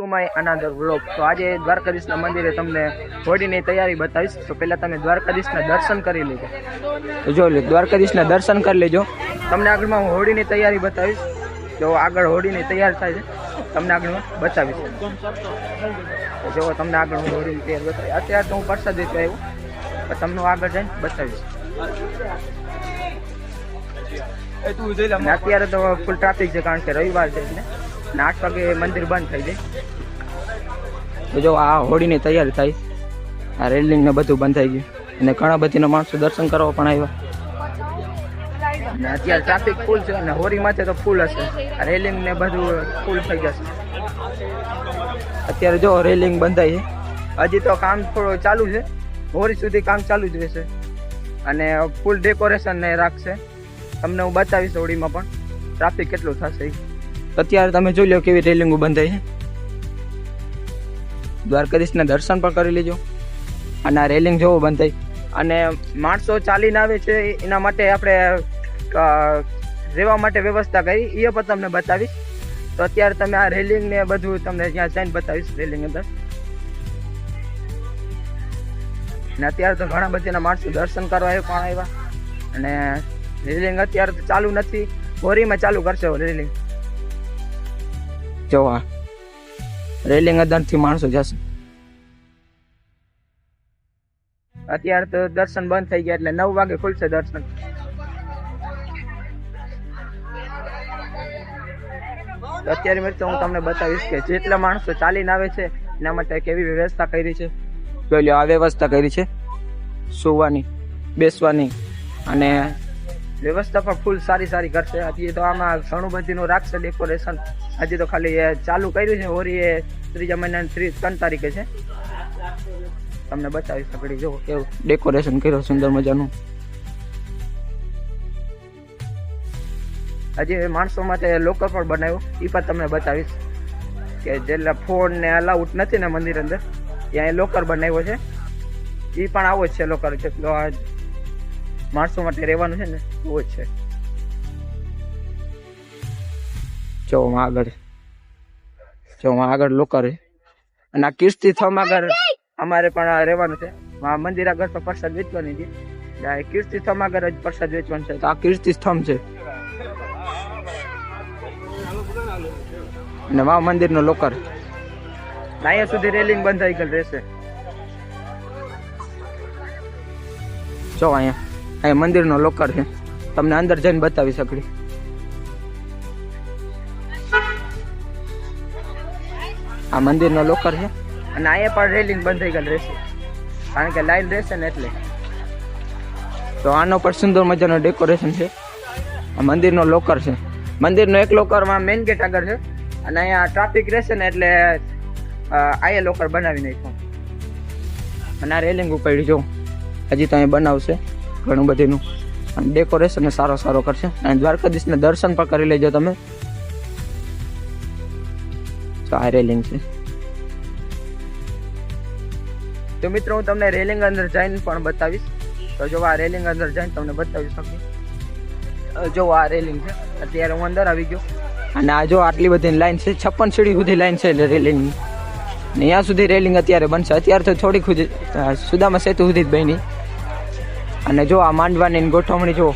To my અનાધર vlog. તો આજે દ્વારકાધીશના મંદિરે તમને હોળીની તૈયારી બતાવીશ। તો પહેલા તમે દ્વારકાધીશના દર્શન કરી લેજો। તો જો લે દ્વારકાધીશના દર્શન કરી લેજો। તમને આગળમાં હું હોળીની તૈયારી બતાવીશ। જો આગળ હોળીની તૈયાર થાય છે તમને આગળમાં બતાવીશ। તો જો તમને આગળ હું હોળીની તૈયારી બતાવીશ। અત્યારે તો હું પ્રસાદ વેચવા આવ્યો, પણ તમને આગળ જઈને બતાવીશ। અત્યારે તો ફૂલ ટ્રાફિક છે, કારણ કે રવિવાર છે એટલે 8 વાગે મંદિર બંધ થઈ જાય। તો જો આ હોળીની તૈયારી થાય, આ રેલિંગ ને બધું બંધ થઈ ગયું અને ઘણા બધીના માણસો દર્શન કરવા પણ આવ્યા। અત્યારે ટ્રાફિક ફૂલ છે અને હોળી માથે તો ફૂલ હશે, રેલિંગ ને બધું ફૂલ થઈ જશે। અત્યારે જો રેલિંગ બંધાઈ છે, હજી તો કામ થોડું ચાલુ છે, હોળી સુધી કામ ચાલુ જ રહેશે અને ફૂલ ડેકોરેશન ને રાખશે। તમને હું બતાવીશ હોળીમાં પણ ટ્રાફિક કેટલું થશે। અત્યારે તમે જોઈ લો કેવી રેલિંગો બંધાઈ છે। દ્વારકાધીશના દર્શન પણ કરી લેજો અને આ રેલિંગ જોવો બંધાઈ અને માણસો ચાલીને આવે છે, એના માટે આપણે રહેવા માટે વ્યવસ્થા કરી, એ પણ તમને બતાવીશ। તો અત્યારે તમે આ રેલિંગ ને બધું તમને ત્યાં જઈને બતાવીશ રેલિંગ અંદર। અને અત્યારે તો ઘણા બધાના માણસો દર્શન કરવા પણ આવ્યા અને રેલિંગ અત્યારે તો ચાલુ નથી, હોળીમાં ચાલુ કરશે રેલિંગ। જો આ રેલિંગ અંદરથી માણસો જશે। અત્યારે તો દર્શન બંધ થઈ ગયા એટલે 9 વાગે ખુલશે દર્શન। અત્યારે મેં તો હું તમને બતાવીશ કે જેટલા માણસો ચાલીને આવે છે એના માટે કેવી વ્યવસ્થા કરી છે। જોઈ આ વ્યવસ્થા કરી છે સુવાની, બેસવાની અને વ્યવસ્થા પણ ફૂલ સારી કરશે। હજી તો આમાં ઘણું બધીનું રાખશે ડેકોરેશન। હજી તો ખાલી ચાલુ કર્યું છે, હોળી એ 3 મહિનાની 3 તારીખે છે। તમને બતાવી શકડી જો કેવું ડેકોરેશન કર્યું સુંદર મજાનું। હજી માણસો માટે લોકર પણ બનાવ્યો, એ પણ તમને બતાવીશ કે જેટલા ફોન ને અલાઉડ નથી ને મંદિર અંદર, ત્યાં લોકર બનાવ્યો છે, એ પણ આવો જ છે લોકર, જેટલો માણસો માટે રહેવાનું છે ને એવું જ છે। જો આગળ લોકર છે અને આ કીર્તિ થમ આગળ અમારે પણ રહેવાનું છે। મંદિર આગળ તો પ્રસાદ વેચવાની છે, કીર્તિ થમ આગળ જ પ્રસાદ વેચવાનું છે। તો આ કીર્તિ સ્તંભ છે અને વા મંદિર નો લોકર, અહીંયા સુધી રેલિંગ બંધાઈ ગયેલ રહેશે। જો અહીંયા મંદિર નો લોકર છે, તમને અંદર જઈને બતાવી શકડી। આ મંદિર નો લોકર છે અને અહીંયા પણ રેલિંગ બંધાઈ ગયેલ રહેશે, કારણ કે લાઈન રહેશે ને એટલે। તો આનો પણ સુંદર મજાનો ડેકોરેશન છે। આ મંદિર નો લોકર છે, મંદિર નો એક લોકરમાં મેઇન ગેટ આગળ છે અને અહીંયા ટ્રાફિક રહેશે ને એટલે અહીંયા લોકર બનાવી નાખ્યો અને આ રેલિંગ ઉપાડી જો હજી તો અહીંયા બનાવશે ઘણું બધીનું અને ડેકોરેશન સારો કરશે અને દ્વારકાધીશના દર્શન પણ કરી લેજો તમે। તો આ રેલિંગ છે। તો મિત્રો હું તમને રેલિંગ અંદર જઈને પણ બતાવીશ। તો જો આ રેલિંગ અંદર જઈને તમને બતાવી શકું। જો આ રેલિંગ છે, અત્યારે હું અંદર આવી ગયો અને આ જો આટલી બધી લાઈન છે, 56 સીડી સુધી લાઈન છે રેલિંગની, ને ત્યાં સુધી રેલિંગ અત્યારે બનશે। અત્યારે તો થોડીક સુદામા સેતુ સુધી જ બની અને જો આ માંડવાની ગોઠવણી જો,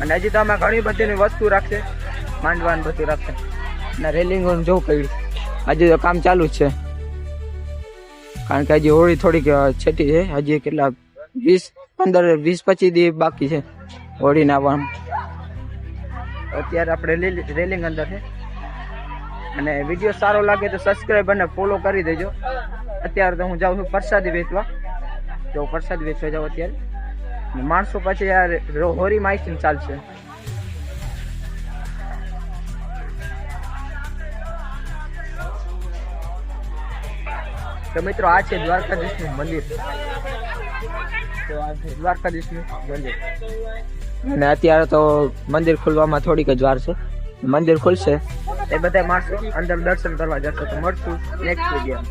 અને હજી તો આમાં ઘણી બધી વસ્તુ રાખશે, માંડવાનું બધું રાખશે અને રેલિંગ જો કર્યું હજી તો કામ ચાલુ જ છે, કારણ કે હજી હોળી થોડીક છેટી છે, હજી કેટલા 20-25 દી બાકી છે હોળીને આવવામાં। અત્યારે આપણે રેલિંગ અંદર છે અને વિડીયો સારો લાગે તો સબસ્ક્રાઈબ અને ફોલો કરી દેજો। અત્યારે તો હું જાઉં છું પ્રસાદી વેચવા, જો પ્રસાદ વેચવા જાઉં અત્યારે, માણસો પછી યાર હોળી માઇકિંગ ચાલશે। તો મિત્રો આ છે દ્વારકાધીશનું મંદિર। તો આ છે દ્વારકાધીશનું મંદિર અને અત્યારે તો મંદિર ખુલવામાં થોડીક જ વાર છે, મંદિર ખુલશે એ બધા માણસો અંદર દર્શન કરવા જશે। તો મળશું નેક્સ્ટ વિડીયો।